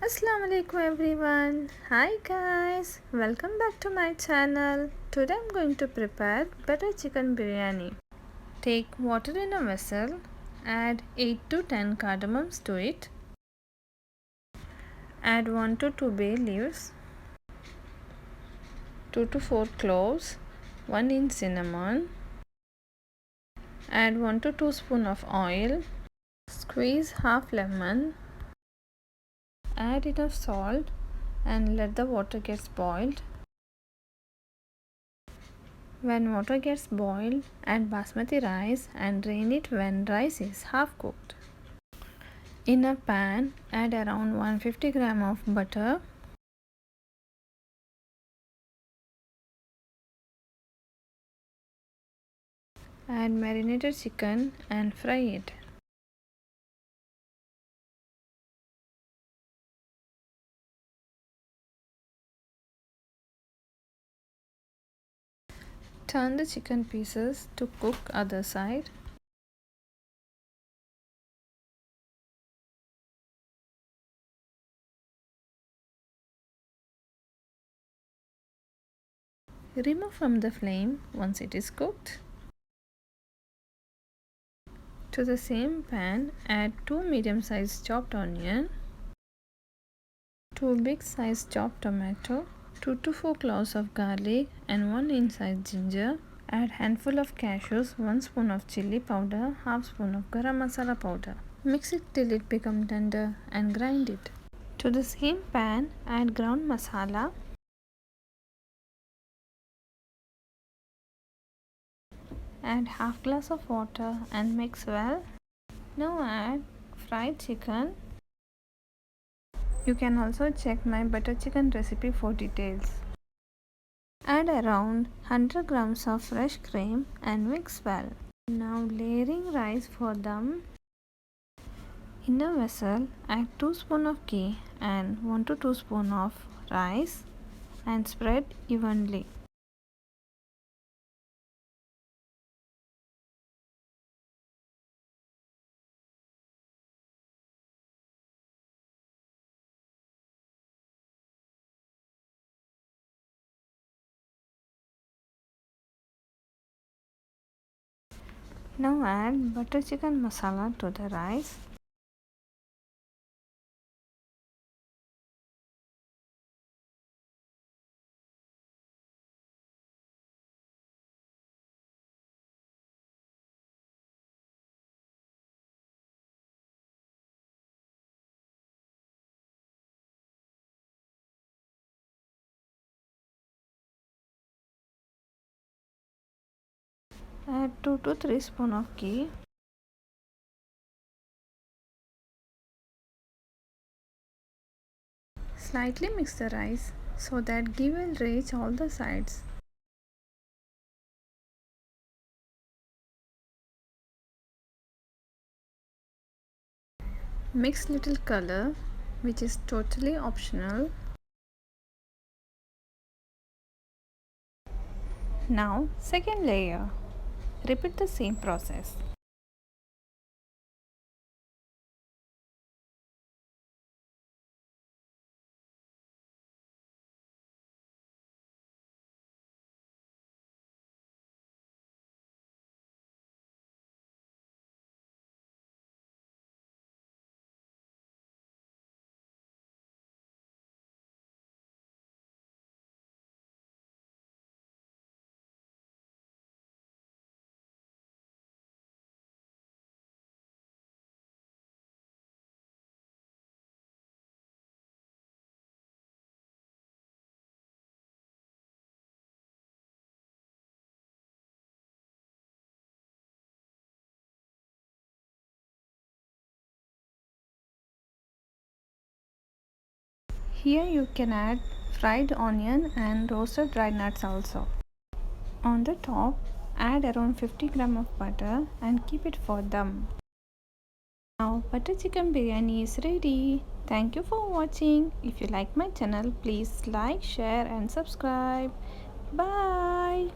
Assalamu alaikum everyone. Hi guys, welcome back to my channel. Today I'm going to prepare butter chicken biryani. Take water in a vessel, add 8 to 10 cardamoms to it. Add 1 to 2 bay leaves, 2 to 4 cloves, 1 inch cinnamon. Add 1 to 2 spoon of oil. Squeeze half lemon. Add enough salt and let the water get boiled. When water gets boiled, add basmati rice and drain it when rice is half cooked. In a pan, add around 150 gram of butter. Add marinated chicken and fry it. Turn the chicken pieces to cook other side. Remove from the flame once it is cooked. To the same pan, add 2 medium-sized chopped onion, 2 big-sized chopped tomato, 2 to 4 cloves of garlic and 1 inch-sized ginger. Add handful of cashews, 1 spoon of chilli powder, half spoon of garam masala powder. Mix it till it becomes tender and grind it. To the same pan, add ground masala. Add half glass of water and mix well. Now add fried chicken. You can also check my butter chicken recipe for details. Add around 100 grams of fresh cream and mix well. Now layering rice for them. In a vessel, add 2 spoons of ghee and 1 to 2 spoons of rice and spread evenly. Now add butter chicken masala to the rice. Add 2 to 3 spoons of ghee. Slightly mix the rice so that ghee will reach all the sides. Mix little color, which is totally optional. Now second layer. Repeat the same process. Here you can add fried onion and roasted dry nuts also. On the top, add around 50 gram of butter and keep it for them. Now butter chicken biryani is ready. Thank you for watching. If you like my channel, please like, share and subscribe. Bye.